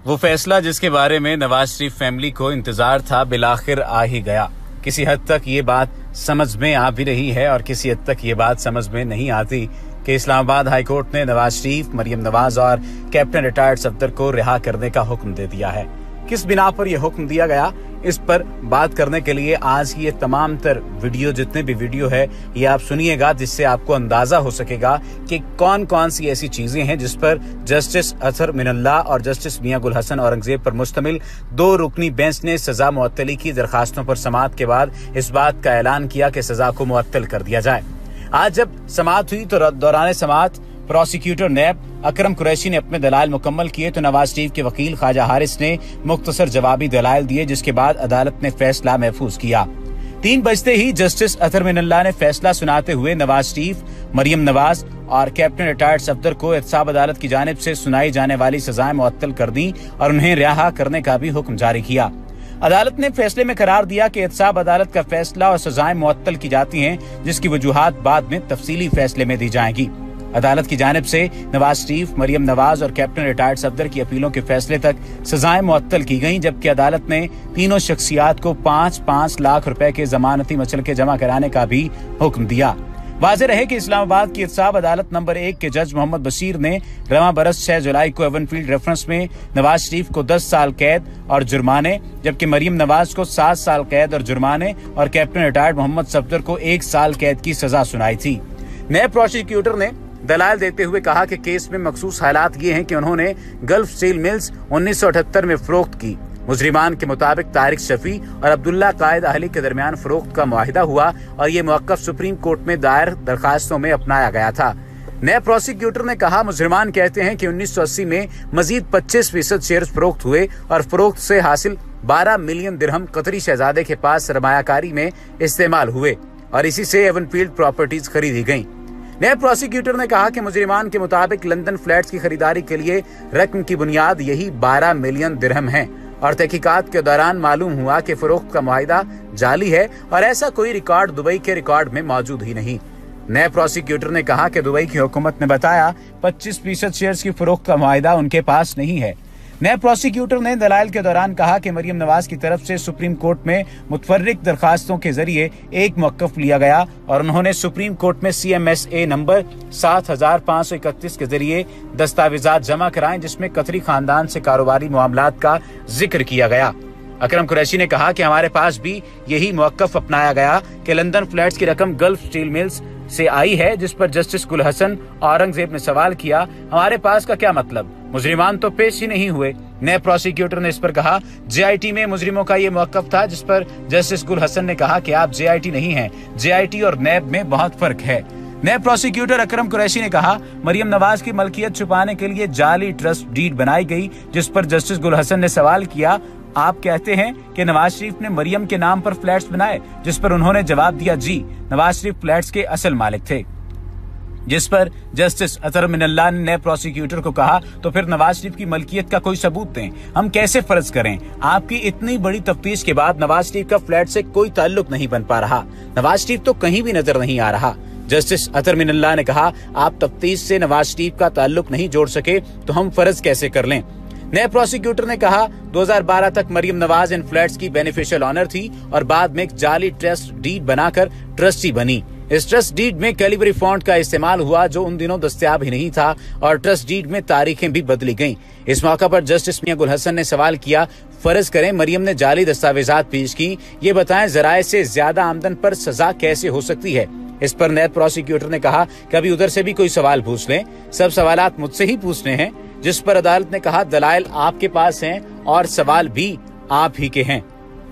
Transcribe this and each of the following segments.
वो फैसला जिसके बारे में नवाज शरीफ फैमिली को इंतजार था बिलाखिर आ ही गया। किसी हद तक ये बात समझ में आ भी रही है और किसी हद तक ये बात समझ में नहीं आती कि इस्लामाबाद हाईकोर्ट ने नवाज शरीफ, मरियम नवाज और कैप्टन रिटायर्ड सफदर को रिहा करने का हुक्म दे दिया है। किस बिना पर यह हुक्म दिया गया, इस पर बात करने के लिए आज की ये तमाम तर वीडियो, जितने भी वीडियो है, ये आप सुनिएगा, जिससे आपको अंदाजा हो सकेगा कि कौन कौन सी ऐसी चीजें हैं जिस पर जस्टिस अतहर मिनल्ला और जस्टिस मियां गुल हसन औरंगजेब पर मुश्तमिल 2 रुकनी बेंच ने सजा मुअत्तली की दरखास्तों पर समाअत के बाद इस बात का ऐलान किया कि सजा को मुअत्तल कर दिया जाए। आज जब समाअत हुई तो दौरान समाअत प्रोसिक्यूटर नैब अकरम कुरैशी ने अपने दलाइल मुकम्मल किए तो नवाज शरीफ के वकील ख्वाजा हारिस ने मुख्तसर जवाबी दलाइल दिए, जिसके बाद अदालत ने फैसला महफूज किया। 3 बजते ही जस्टिस अतहर मिनल्ला ने फैसला सुनाते हुए नवाज शरीफ, मरियम नवाज और कैप्टन रिटायर्ड सफदर को एहतसाब अदालत की जानिब से सुनाई जाने वाली सजाएं मुअत्तल कर दी और उन्हें रिहा करने का भी हुक्म जारी किया। अदालत ने फैसले में करार दिया कि एहतसाब अदालत का फैसला और सजाएं मुअत्तल की जाती हैं, जिसकी वजूहात बाद में तफसीली फैसले में दी जाएंगी। अदालत की जानिब से नवाज शरीफ, मरियम नवाज और कैप्टन रिटायर्ड सफदर की अपीलों के फैसले तक सजाएं मुअत्तल की गईं, जबकि अदालत ने तीनों शख्सियात को 5-5 लाख रुपए के जमानती मचलके जमा कराने का भी हुक्म दिया। वाज़ेह रहे कि इस्लामाबाद की एहतसाब अदालत नंबर 1 के जज मोहम्मद बशीर ने रवां बरस 6 जुलाई को एवनफील्ड रेफरेंस में नवाज शरीफ को 10 साल कैद और जुर्माने, जबकि मरियम नवाज को 7 साल कैद और जुर्माने और कैप्टन रिटायर्ड मोहम्मद सफदर को 1 साल कैद की सजा सुनाई थी। नए प्रोसिक्यूटर ने दलाल देते हुए कहा कि केस में मखसूस हालात ये हैं कि उन्होंने गल्फ स्टील मिल्स 1978 में फरोख्त की। मुजरिमान के मुताबिक तारिक शफी और अब्दुल्ला कायद अहली के दरमियान फरोख्त का मुआहिदा हुआ और ये मौक़िफ़ सुप्रीम कोर्ट में दायर दरखास्तों में अपनाया गया था। नए प्रोसिक्यूटर ने कहा, मुजरिमान कहते हैं कि 1980 में मजीद 25% शेयर्स फरोख्त हुए और फरोख्त से हासिल 12 मिलियन दिरहम कतरी शहजादे के पास सरमायाकारी में इस्तेमाल हुए और इसी से एवनफील्ड प्रॉपर्टीज खरीदी गयी। नए प्रोसिक्यूटर ने कहा कि मुजरिमान के मुताबिक लंदन फ्लैट्स की खरीदारी के लिए रकम की बुनियाद यही 12 मिलियन दिरहम है और तहकीकात के दौरान मालूम हुआ कि फरोख्त का मुआहिदा जाली है और ऐसा कोई रिकॉर्ड दुबई के रिकॉर्ड में मौजूद ही नहीं। नए प्रोसिक्यूटर ने कहा कि दुबई की हुकूमत ने बताया 25% शेयर्स की फरोख्त का मुआहिदा उनके पास नहीं है। नए प्रोसिक्यूटर ने दलाइल के दौरान कहा कि मरियम नवाज की तरफ से सुप्रीम कोर्ट में मुतफर्रिक दरखास्तों के जरिए एक मौक़िफ़ लिया गया और उन्होंने सुप्रीम कोर्ट में CMSA नंबर 7531 के जरिए दस्तावेजात जमा कराएं, जिसमें कतरी खानदान से कारोबारी मामलात का जिक्र किया गया। अकरम कुरैशी ने कहा कि हमारे पास भी यही मौक़िफ़ अपनाया गया कि लंदन फ्लैट्स की रकम गल्फ स्टील मिल्स से आई है, जिस पर जस्टिस गुल हसन औरंगजेब ने सवाल किया, हमारे पास का क्या मतलब, मुजरिमान तो पेश ही नहीं हुए। नए प्रोसिक्यूटर ने इस पर कहा, JIT में मुजरिमों का ये मौक़िफ़ था, जिस पर जस्टिस गुल हसन ने कहा कि आप JIT नहीं हैं, JIT और नैब में बहुत फर्क है। नए प्रोसिक्यूटर अकरम कुरैशी ने कहा, मरियम नवाज की मलकियत छुपाने के लिए जाली ट्रस्ट डीड बनाई गई, जिस पर जस्टिस गुल हसन ने सवाल किया, आप कहते हैं कि नवाज शरीफ ने मरियम के नाम पर फ्लैट्स बनाए, जिस पर उन्होंने जवाब दिया, जी, नवाज शरीफ फ्लैट्स के असल मालिक थे। जिस पर जस्टिस अतहर मिनल्ला ने नए प्रोसिक्यूटर को कहा, तो फिर नवाज शरीफ की मलकियत का कोई सबूत दें, हम कैसे फर्ज करें, आपकी इतनी बड़ी तफ्तीश के बाद नवाज शरीफ का फ्लैट से कोई ताल्लुक नहीं बन पा रहा, नवाज शरीफ तो कहीं भी नजर नहीं आ रहा। जस्टिस अतहर मिनल्ला ने कहा, आप तफ्तीश से नवाज शरीफ का ताल्लुक नहीं जोड़ सके तो हम फर्ज कैसे कर लें। नए प्रोसिक्यूटर ने कहा, 2012 तक मरियम नवाज इन फ्लैट्स की बेनिफिशियल ऑनर थी और बाद में एक जाली ट्रस्ट डीड बनाकर ट्रस्टी बनी। इस ट्रस्ट डीड में कैलिबरी फॉन्ट का इस्तेमाल हुआ, जो उन दिनों दस्तयाब ही नहीं था, और ट्रस्ट डीड में तारीखें भी बदली गईं। इस मौका पर जस्टिस मियां गुल हसन ने सवाल किया, फर्ज करें मरियम ने जाली दस्तावेजात पेश की, ये बताएं जराए से ज्यादा आमदन पर सजा कैसे हो सकती है। इस पर नए प्रोसिक्यूटर ने कहा, कभी उधर से भी कोई सवाल पूछ लें, सब सवालात मुझसे ही पूछने हैं। जिस पर अदालत ने कहा, दलाइल आपके पास हैं और सवाल भी आप ही के हैं।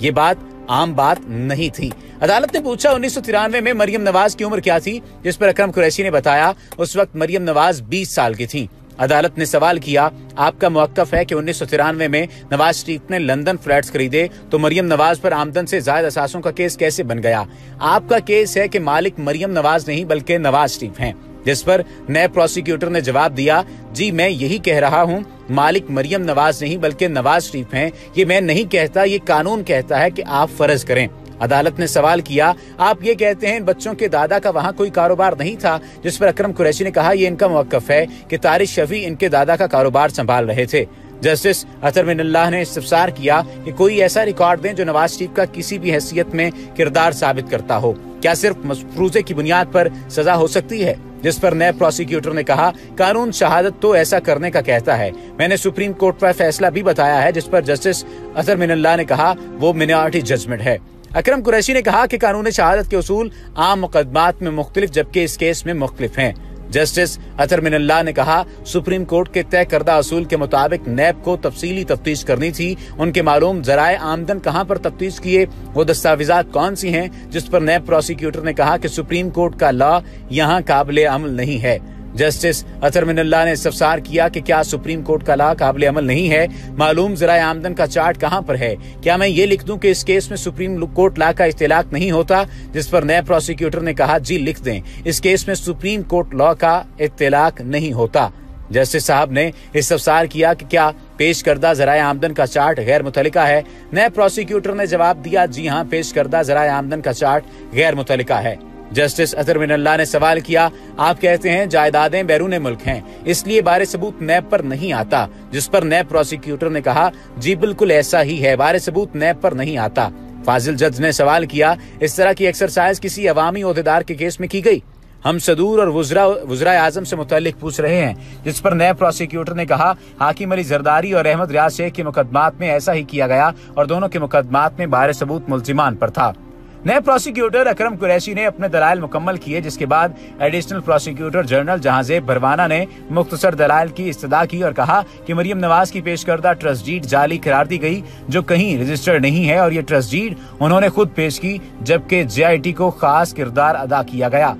ये बात आम बात नहीं थी। अदालत ने पूछा, 1993 में मरियम नवाज की उम्र क्या थी, जिस पर अकरम कुरैशी ने बताया उस वक्त मरियम नवाज 20 साल की थी। अदालत ने सवाल किया, आपका मौक़िफ़ है कि 1993 में नवाज शरीफ ने लंदन फ्लैट्स खरीदे, तो मरियम नवाज पर आमदन से ज़ायद असासों का केस कैसे बन गया। आपका केस है कि मालिक मरियम नवाज नहीं बल्कि नवाज शरीफ हैं। जिस पर नए प्रोसिक्यूटर ने जवाब दिया, जी मैं यही कह रहा हूँ, मालिक मरियम नवाज नहीं बल्कि नवाज शरीफ हैं। ये मैं नहीं कहता, ये कानून कहता है कि आप फर्ज करें। अदालत ने सवाल किया, आप ये कहते हैं इन बच्चों के दादा का वहाँ कोई कारोबार नहीं था, जिस पर अकरम कुरैशी ने कहा, ये इनका मौक़िफ़ है कि तारिक शफी इनके दादा का कारोबार संभाल रहे थे। जस्टिस अतहर मिनल्लाह ने इस्तफसार किया कि कोई ऐसा रिकॉर्ड दें जो नवाज शरीफ का किसी भी हैसियत में किरदार साबित करता हो। क्या सिर्फ मफरूजे की बुनियाद पर सजा हो सकती है? जिस पर नैब प्रोसिक्यूटर ने कहा, कानून शहादत तो ऐसा करने का कहता है। मैंने सुप्रीम कोर्ट का फैसला भी बताया है, जिस पर जस्टिस अतहर मिनल्लाह ने कहा वो मिनॉरिटी जजमेंट है। अकरम कुरैशी ने कहा कि कानून शहादत के उसूल आम मुकदमात में मुख्तलिफ जबकि इस केस में मुख्तलिफ हैं। जस्टिस अतहर मिनल्लाह ने कहा, सुप्रीम कोर्ट के तय करदा असूल के मुताबिक नैब को तफसीली तफ्तीश करनी थी। उनके मालूम जराए आमदन कहां पर तफ्तीश किए, वो दस्तावेजात कौन सी हैं? जिस पर नैब प्रोसिक्यूटर ने कहा कि सुप्रीम कोर्ट का लॉ यहाँ काबिल अमल नहीं है। जस्टिस अतहर मिनल्लाह ने इस्तफसार किया कि क्या सुप्रीम कोर्ट का लॉ काबिल अमल नहीं है? मालूम जराए आमदन का चार्ट कहां पर है? क्या मैं ये लिख दूं कि इस केस में सुप्रीम कोर्ट लॉ का इख्तिलाफ नहीं होता? जिस पर नैब प्रोसिक्यूटर ने कहा, जी लिख दें, इस केस में सुप्रीम कोर्ट लॉ का इख्तिलाफ नहीं होता। जस्टिस साहब ने इस्तफसार किया कि क्या पेश करदा जराए आमदन का चार्ट गैर मुतल्लिका है? नैब प्रोसिक्यूटर ने जवाब दिया, जी हाँ, पेश करदा जराए आमदन का चार्ट गैर मुतल्लिका है। जस्टिस अतहर मिनल्लाह ने सवाल किया, आप कहते हैं जायदादें बैरून मुल्क हैं, इसलिए बारे सबूत नैब पर नहीं आता। जिस पर नैब प्रोसिक्यूटर ने कहा, जी बिल्कुल ऐसा ही है, बारे सबूत नैब पर नहीं आता। फाजिल जज ने सवाल किया, इस तरह की एक्सरसाइज किसी अवामी ओहदेदार के केस में की गई? हम सदूर और वुज़रा आजम से मुतल्लिक पूछ रहे हैं। जिस पर नैब प्रोसिक्यूटर ने कहा, हाकिम अली जरदारी और अहमद रियाज शेख के मुकदमात में ऐसा ही किया गया और दोनों के मुकदमात में बारे सबूत मुल्जिमान पर था। नए प्रोसिक्यूटर अकरम कुरैशी ने अपने दलाइल मुकम्मल किए, जिसके बाद एडिशनल प्रोसिक्यूटर जनरल जहांजेब भरवाना ने मुख्तसर दलाइल की इस्तदा की और कहा कि मरियम नवाज की पेश करदा ट्रस्ट डीड जाली करार दी गई, जो कहीं रजिस्टर्ड नहीं है, और ये ट्रस्ट डीड उन्होंने खुद पेश की, जबकि JIT को खास किरदार अदा किया गया।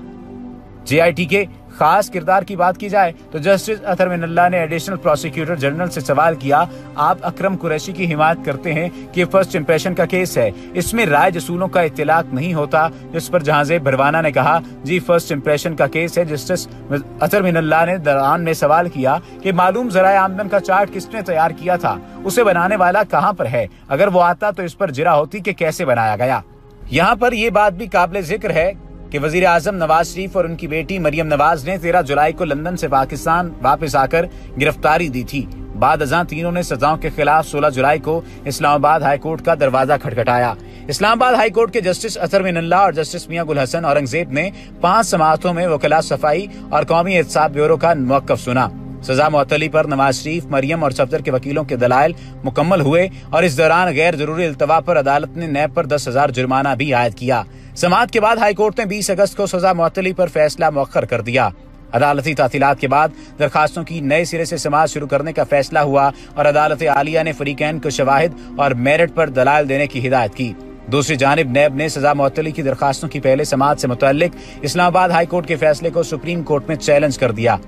JIT के खास किरदार की बात की जाए तो जस्टिस अतहर मिनल्लाह ने एडिशनल प्रोसिक्यूटर जनरल से सवाल किया, आप अकरम कुरैशी की हिमायत करते हैं कि फर्स्ट इंप्रेशन का केस है, इसमें राय जसूलों का इत्तिलाक नहीं होता? जिस पर जहांजेब भरवाना ने कहा, जी फर्स्ट इंप्रेशन का केस है। जस्टिस अतहर मिनल्लाह ने दौरान में सवाल किया कि मालूम जराए आमदन का चार्ट किसने तैयार किया था, उसे बनाने वाला कहाँ पर है? अगर वो आता तो इस पर जिरा होती कि कैसे बनाया गया। यहाँ पर ये बात भी काबिल जिक्र है कि वजीर आजम नवाज शरीफ और उनकी बेटी मरियम नवाज ने 13 जुलाई को लंदन से पाकिस्तान वापस आकर गिरफ्तारी दी थी। बाद अज़ां तीनों ने सजाओं के खिलाफ 16 जुलाई को इस्लामाबाद हाई कोर्ट का दरवाजा खटखटाया। इस्लामाबाद हाई कोर्ट के जस्टिस अतहर मिनल्लाह और जस्टिस मियां गुल हसन औरंगजेब ने 5 समाअतों में वकला सफाई और कौमी एहतसाब ब्यूरो का मौक़िफ़ सुना। सजा मुअत्तली पर नवाज शरीफ, मरियम और सफदर के वकीलों के दलाइल मुकम्मल हुए और इस दौरान गैर जरूरी इल्तवा पर अदालत ने नैब पर 10,000 जुर्माना भी आयद किया। समाअत के बाद हाई कोर्ट ने 20 अगस्त को सजा मुअत्तली पर फैसला मुअख्खर कर दिया। अदालती तातीलात के बाद दरखास्तों की नए सिरे से समाअत शुरू करने का फैसला हुआ और अदालत आलिया ने फरीकैन को शवाहिद और मेरिट पर दलाइल देने की हिदायत की। दूसरी जानिब नैब ने सजा मुअत्तली की दरखास्तों की पहले समाअत से मुतल्लिक इस्लामाबाद हाई कोर्ट के फैसले को सुप्रीम कोर्ट में चैलेंज कर दिया।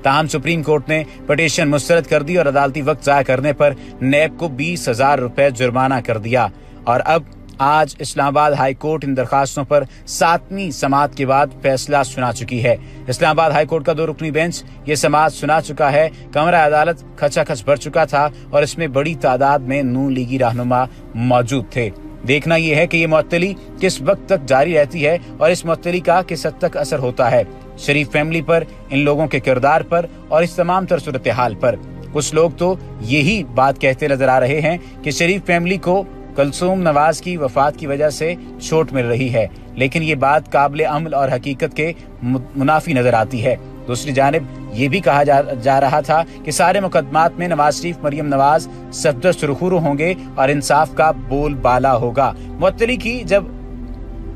ताहम सुप्रीम कोर्ट ने पिटीशन मुस्तरद कर दी और अदालती वक्त जाया करने पर नैब को 20,000 रुपए जुर्माना कर दिया। और अब आज इस्लामाबाद हाई कोर्ट इन दरखास्तों पर 7वीं समाअत के बाद फैसला सुना चुकी है। इस्लामाबाद हाई कोर्ट का 2 रुकनी बेंच ये समाअत सुना चुका है। कमरा अदालत खचाखच भर चुका था और इसमें बड़ी तादाद में नून लीगी रहनुमा मौजूद थे। देखना यह है कि ये मुअत्तली किस वक्त तक जारी रहती है और इस मुअत्तली का किस हद तक असर होता है शरीफ फैमिली पर, इन लोगों के किरदार पर और इस तमाम तर सूरत हाल पर। कुछ लोग तो यही बात कहते नजर आ रहे हैं कि शरीफ फैमिली को कुलसूम नवाज की वफात की वजह से चोट मिल रही है, लेकिन ये बात काबिल अमल और हकीकत के मुनाफी नजर आती है। दूसरी जानिब ये भी कहा जा रहा था कि सारे मुकदमात में नवाज शरीफ, मरियम नवाज सफदर सुरखुरू होंगे और इंसाफ का बोलबाला होगा। मुअत्तली की जब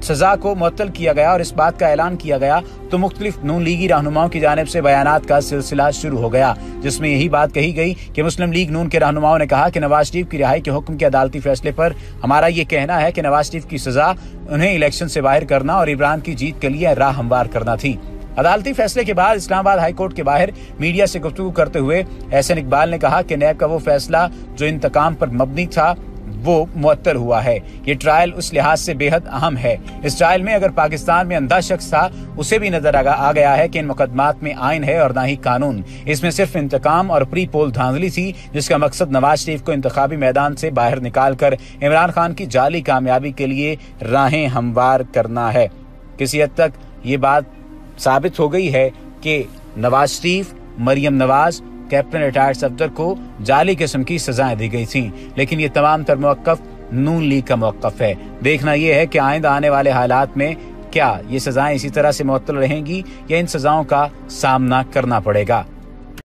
सजा को मुअत्तल किया गया और इस बात का ऐलान किया गया तो मुख्तलिफ नून लीगी रहनुमाओं की जानिब से बयानात का सिलसिला शुरू हो गया, जिसमें यही बात कही गई कि मुस्लिम लीग नून के रहनुमाओं ने कहा कि नवाज शरीफ की रिहाई के हुक्म के अदालती फैसले पर हमारा ये कहना है कि नवाज शरीफ की सजा उन्हें इलेक्शन से बाहर करना और इमरान की जीत के लिए राह हमवार करना थी। अदालती फैसले के बाद इस्लामाबाद हाई कोर्ट के बाहर मीडिया से गुफ्तगू करते हुए एहसन इकबाल ने कहा कि नैब का वो फैसला जो इंतकाम पर मबनी था वो मुअत्तल हुआ है। ये ट्रायल उस लिहाज से बेहद अहम है। इस ट्रायल में अगर पाकिस्तान में अंधा शख्स था उसे भी नजर आ गया है कि इन मुकदमात में आइन है और ना ही कानून। इसमें सिर्फ इंतकाम और प्री पोल धांधली थी, जिसका मकसद नवाज शरीफ को इंतखाबी मैदान से बाहर निकाल कर इमरान खान की जाली कामयाबी के लिए राहें हमवार करना है। किसी हद तक ये बात साबित हो गई है कि नवाज शरीफ, मरियम नवाज कैप्टन रिटायर्ड सफदर को जाली किस्म की सजाएं दी गई थीं, लेकिन ये तमाम तर मौक़िफ़ नून लीग का मौक़िफ़ है। देखना यह है कि आइंदा आने वाले हालात में क्या ये सजाएं इसी तरह से मुअत्तल रहेंगी या इन सजाओं का सामना करना पड़ेगा।